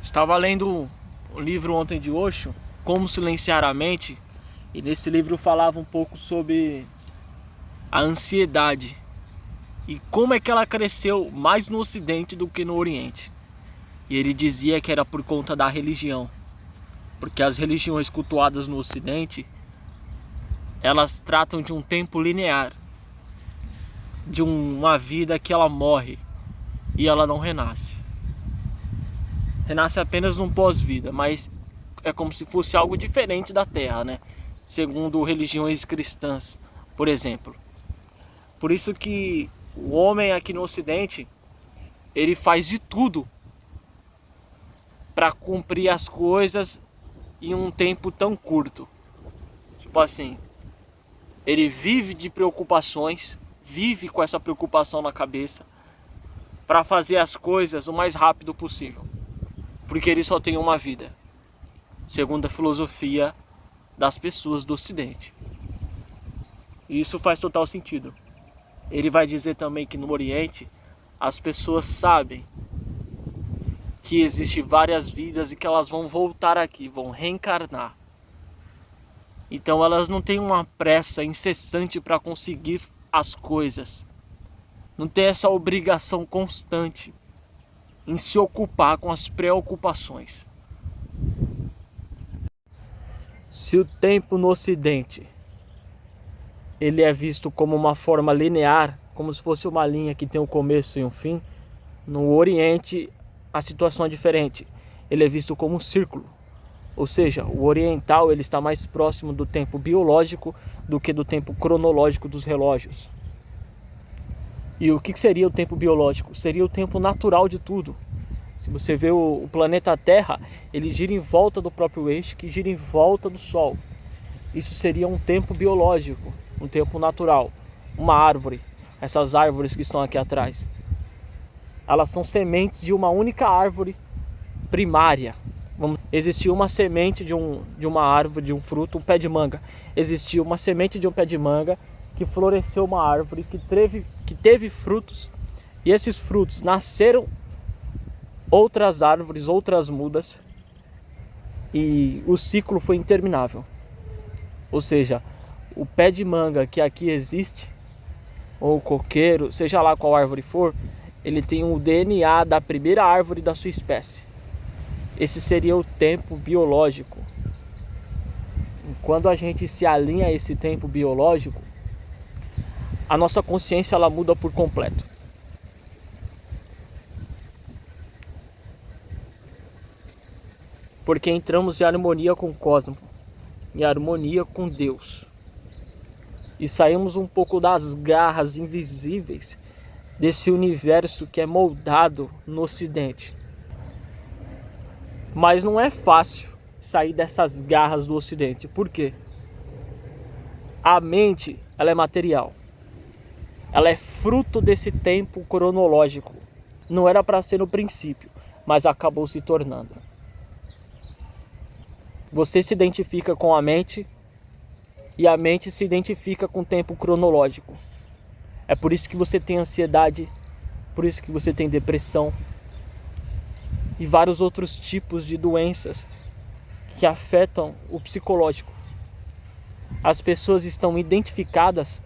Estava lendo o livro ontem de Osho, Como Silenciar a Mente, e nesse livro falava um pouco sobre a ansiedade e como é que ela cresceu mais no Ocidente do que no Oriente. E ele dizia que era por conta da religião, porque as religiões cultuadas no Ocidente, elas tratam de um tempo linear, de uma vida que ela morre e ela não renasce. Renasce apenas num pós-vida, mas é como se fosse algo diferente da Terra, né? Segundo religiões cristãs, por exemplo. Por isso que o homem aqui no Ocidente, ele faz de tudo para cumprir as coisas em um tempo tão curto. Tipo assim, ele vive de preocupações, vive com essa preocupação na cabeça para fazer as coisas o mais rápido possível, porque ele só tem uma vida, segundo a filosofia das pessoas do Ocidente. E isso faz total sentido. Ele vai dizer também que no Oriente as pessoas sabem que existem várias vidas e que elas vão voltar aqui, vão reencarnar. Então elas não têm uma pressa incessante para conseguir as coisas. Não tem essa obrigação constante em se ocupar com as preocupações. Se o tempo no Ocidente ele é visto como uma forma linear, como se fosse uma linha que tem um começo e um fim, no Oriente a situação é diferente. Ele é visto como um círculo. Ou seja, o oriental ele está mais próximo do tempo biológico do que do tempo cronológico dos relógios. E o que seria o tempo biológico? Seria o tempo natural de tudo. Se você vê o planeta Terra, ele gira em volta do próprio eixo, que gira em volta do Sol. Isso seria um tempo biológico, um tempo natural. Uma árvore, essas árvores que estão aqui atrás, elas são sementes de uma única árvore primária. Existia uma semente de uma árvore, de um fruto, um pé de manga. Existia uma semente de um pé de manga que floresceu uma árvore que teve frutos. E esses frutos nasceram outras árvores, outras mudas. E o ciclo foi interminável. Ou seja, o pé de manga que aqui existe, ou o coqueiro, seja lá qual árvore for, ele tem o DNA da primeira árvore da sua espécie. Esse seria o tempo biológico. Quando a gente se alinha a esse tempo biológico, a nossa consciência ela muda por completo. Porque entramos em harmonia com o cosmos, em harmonia com Deus. E saímos um pouco das garras invisíveis desse universo que é moldado no Ocidente. Mas não é fácil sair dessas garras do Ocidente. Por quê? A mente, ela é material. Ela é fruto desse tempo cronológico. Não era para ser no princípio, mas acabou se tornando. Você se identifica com a mente e a mente se identifica com o tempo cronológico. É por isso que você tem ansiedade, por isso que você tem depressão e vários outros tipos de doenças que afetam o psicológico. As pessoas estão identificadas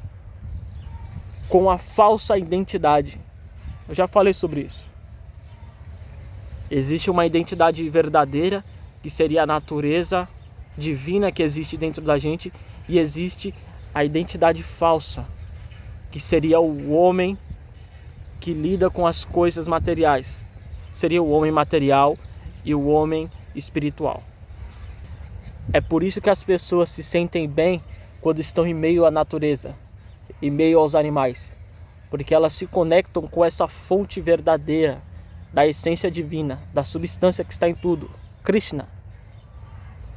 com a falsa identidade. Eu já falei sobre isso. Existe uma identidade verdadeira, que seria a natureza divina que existe dentro da gente, e existe a identidade falsa, que seria o homem que lida com as coisas materiais. Seria o homem material e o homem espiritual. É por isso que as pessoas se sentem bem quando estão em meio à natureza, em meio aos animais, porque elas se conectam com essa fonte verdadeira da essência divina, da substância que está em tudo. Krishna,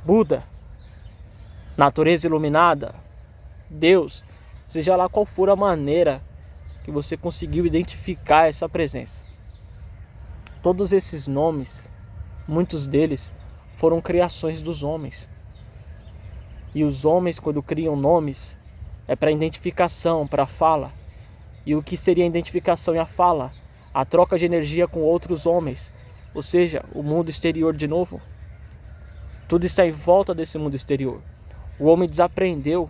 Buda, natureza iluminada, Deus, seja lá qual for a maneira que você conseguiu identificar essa presença. Todos esses nomes, muitos deles foram criações dos homens. E os homens, quando criam nomes, é para identificação, para fala. E o que seria a identificação e a fala? A troca de energia com outros homens, ou seja, o mundo exterior de novo. Tudo está em volta desse mundo exterior. O homem desaprendeu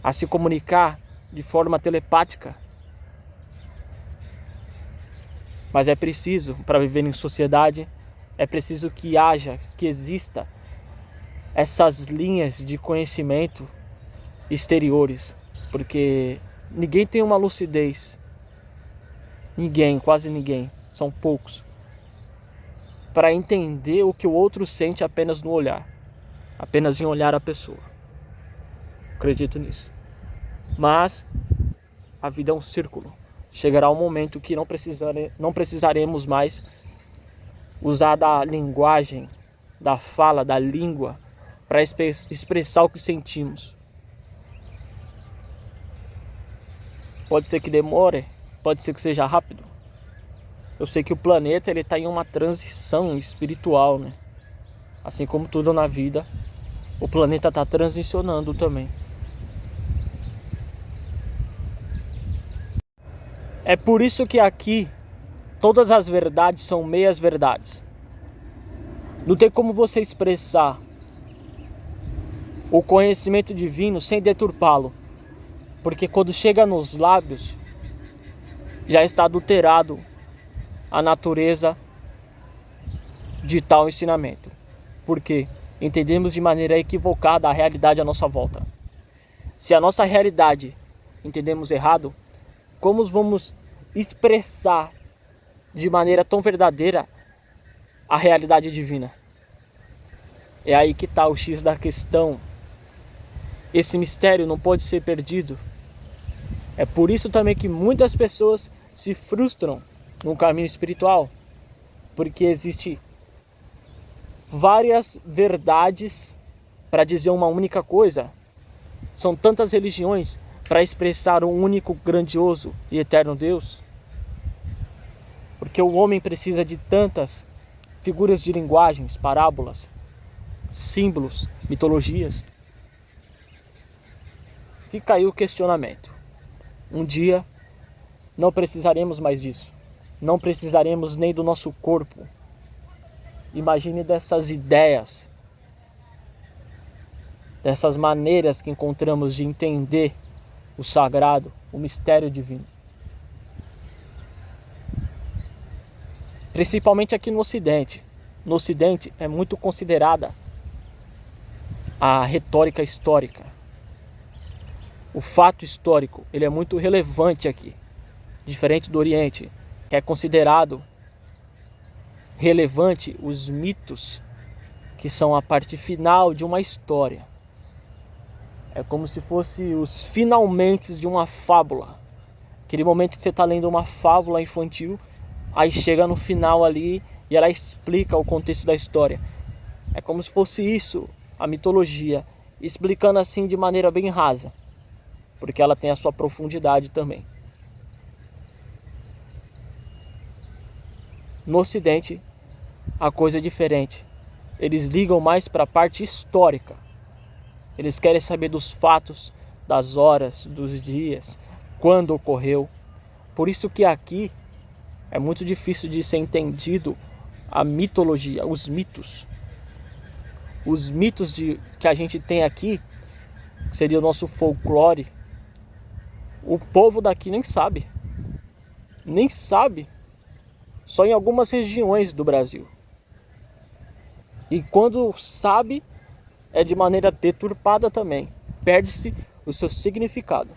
a se comunicar de forma telepática. Mas é preciso, para viver em sociedade, é preciso que haja, que exista essas linhas de conhecimento exteriores, porque ninguém tem uma lucidez, ninguém, quase ninguém, são poucos, para entender o que o outro sente apenas no olhar, apenas em olhar a pessoa. Acredito nisso. Mas a vida é um círculo. Chegará um momento que não precisaremos mais usar da linguagem, da fala, da língua para expressar o que sentimos. Pode ser que demore, pode ser que seja rápido. Eu sei que o planeta está em uma transição espiritual, né? Assim como tudo na vida, o planeta está transicionando também. É por isso que aqui todas as verdades são meias verdades. Não tem como você expressar o conhecimento divino sem deturpá-lo, porque quando chega nos lábios já está adulterado a natureza de tal ensinamento, porque entendemos de maneira equivocada a realidade à nossa volta. Se a nossa realidade entendemos errado, como vamos expressar de maneira tão verdadeira a realidade divina? É aí que está o X da questão. Esse mistério não pode ser perdido. É por isso também que muitas pessoas se frustram no caminho espiritual, porque existe várias verdades para dizer uma única coisa. São tantas religiões para expressar um único, grandioso e eterno Deus. Porque o homem precisa de tantas figuras de linguagens, parábolas, símbolos, mitologias. Fica aí o questionamento. Um dia não precisaremos mais disso. Não precisaremos nem do nosso corpo. Imagine dessas ideias, dessas maneiras que encontramos de entender o sagrado, o mistério divino. Principalmente aqui no Ocidente. No Ocidente é muito considerada a retórica histórica. O fato histórico, ele é muito relevante aqui. Diferente do Oriente, que é considerado relevante os mitos, que são a parte final de uma história. É como se fosse os finalmente de uma fábula. Aquele momento que você está lendo uma fábula infantil, aí chega no final ali e ela explica o contexto da história. É como se fosse isso, a mitologia, explicando assim de maneira bem rasa, porque ela tem a sua profundidade também. No Ocidente, a coisa é diferente. Eles ligam mais para a parte histórica. Eles querem saber dos fatos, das horas, dos dias, quando ocorreu. Por isso que aqui é muito difícil de ser entendido a mitologia, os mitos. Os mitos que a gente tem aqui, que seria o nosso folclore, o povo daqui nem sabe. Nem sabe. Só em algumas regiões do Brasil. E quando sabe, é de maneira deturpada também. Perde-se o seu significado.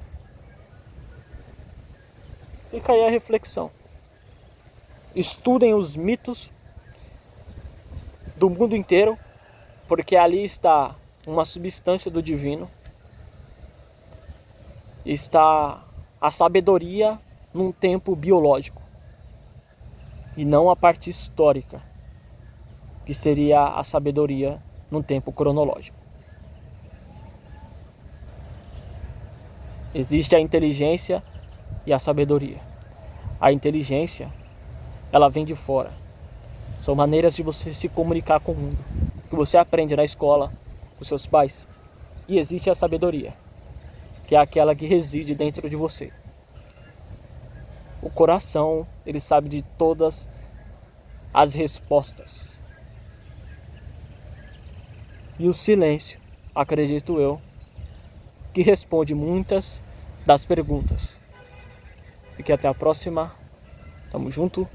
Fica aí a reflexão. Estudem os mitos do mundo inteiro, porque ali está uma substância do divino. Está a sabedoria num tempo biológico. E não a parte histórica, que seria a sabedoria num tempo cronológico. Existe a inteligência e a sabedoria. A inteligência, ela vem de fora. São maneiras de você se comunicar com o mundo, que você aprende na escola, com seus pais. E existe a sabedoria, que é aquela que reside dentro de você. O coração, ele sabe de todas as respostas. E o silêncio, acredito eu, que responde muitas das perguntas. Fique até a próxima. Tamo junto.